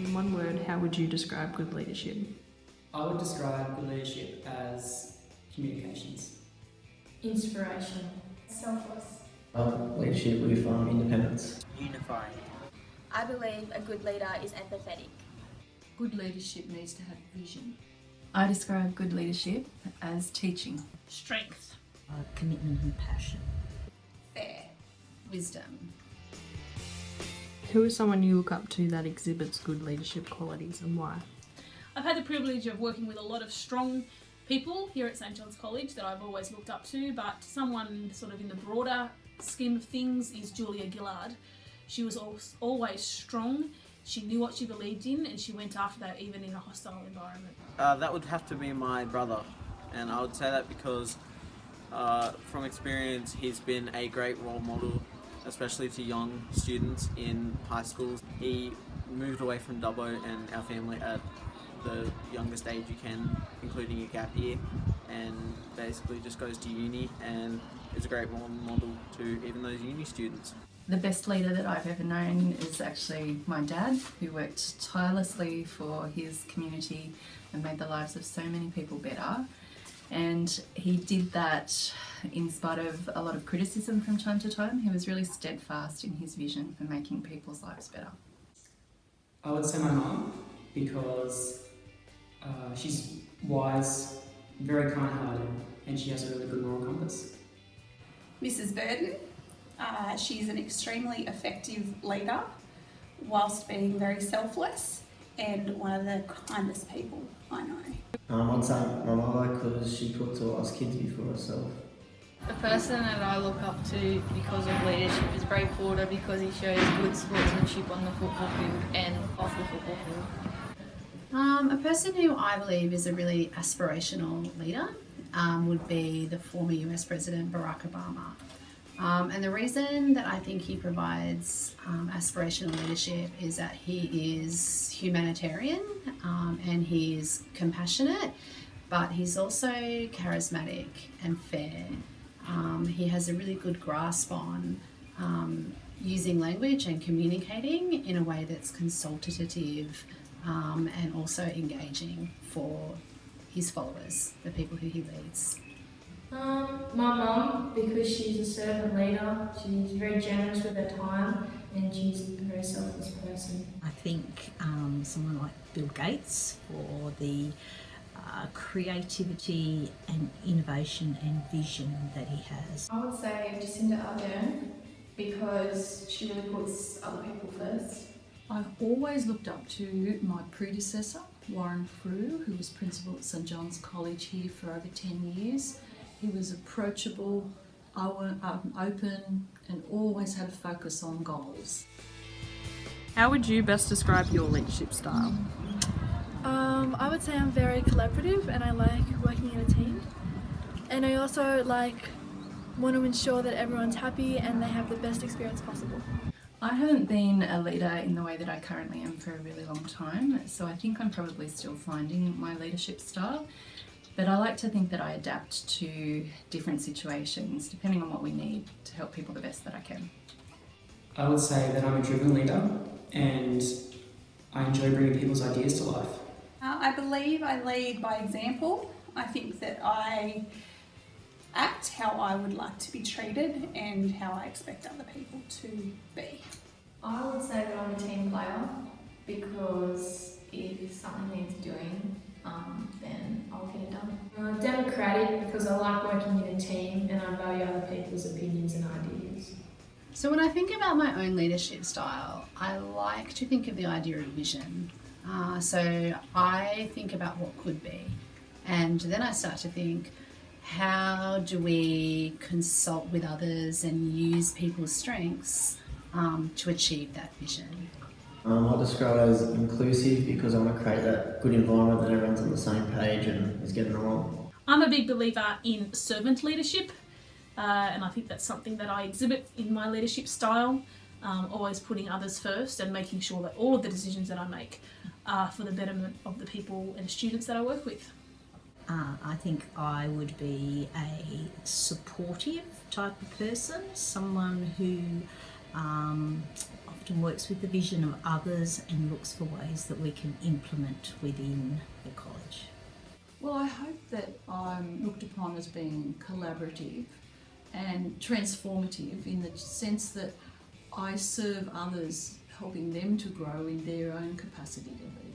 In one word, how would you describe good leadership? I would describe good leadership as communications. Inspiration. Selfless. Leadership with independence. Unifying. I believe a good leader is empathetic. Good leadership needs to have vision. I describe good leadership as teaching. Strength. Commitment and passion. Fair. Wisdom. Who is someone you look up to that exhibits good leadership qualities and why? I've had the privilege of working with a lot of strong people here at St John's College that I've always looked up to, but someone sort of in the broader scheme of things is Julia Gillard. She was always strong, she knew what she believed in, and she went after that even in a hostile environment. That would have to be my brother, and I would say that because from experience he's been a great role model, especially to young students in high schools. He moved away from Dubbo and our family at the youngest age you can, including a gap year, and basically just goes to uni and is a great role model to even those uni students. The best leader that I've ever known is actually my dad, who worked tirelessly for his community and made the lives of so many people better. And he did that in spite of a lot of criticism from time to time. He was really steadfast in his vision for making people's lives better. I would say my mum, because she's wise, very kind-hearted, and she has a really good moral compass. Mrs. Burden. She's an extremely effective leader whilst being very selfless and one of the kindest people I know. I'd say my mother, because she puts all us kids before herself. The person that I look up to because of leadership is Bray Porter, because he shows good sportsmanship on the football field and off the football field. A person who I believe is a really aspirational leader would be the former US President Barack Obama. And the reason that I think he provides aspirational leadership is that he is humanitarian and he is compassionate, but he's also charismatic and fair. He has a really good grasp on using language and communicating in a way that's consultative and also engaging for his followers, the people who he leads. My mum, because she's a servant leader, she's very generous with her time and she's a very selfless person. I think someone like Bill Gates for the creativity and innovation and vision that he has. I would say Jacinda Ardern, because she really puts other people first. I've always looked up to my predecessor, Warren Frew, who was principal at St John's College here for over 10 years. He was approachable, open, and always had a focus on goals. How would you best describe your leadership style? I would say I'm very collaborative and I like working in a team. And I also want to ensure that everyone's happy and they have the best experience possible. I haven't been a leader in the way that I currently am for a really long time, so I think I'm probably still finding my leadership style. But I like to think that I adapt to different situations depending on what we need to help people the best that I can. I would say that I'm a driven leader and I enjoy bringing people's ideas to life. I believe I lead by example. I think that I act how I would like to be treated and how I expect other people to be. I would say that I'm a team player because if something needs doing, then I'll get it done. Democratic, because I like working in a team and I value other people's opinions and ideas. So when I think about my own leadership style, I like to think of the idea of vision. So I think about what could be, and then I start to think, how do we consult with others and use people's strengths to achieve that vision? I describe it as inclusive because I want to create that good environment that everyone's on the same page and is getting along. I'm a big believer in servant leadership, and I think that's something that I exhibit in my leadership style, always putting others first and making sure that all of the decisions that I make are for the betterment of the people and students that I work with. I think I would be a supportive type of person, someone who often works with the vision of others and looks for ways that we can implement within the college. Well, I hope that I'm looked upon as being collaborative and transformative in the sense that I serve others, helping them to grow in their own capacity to lead.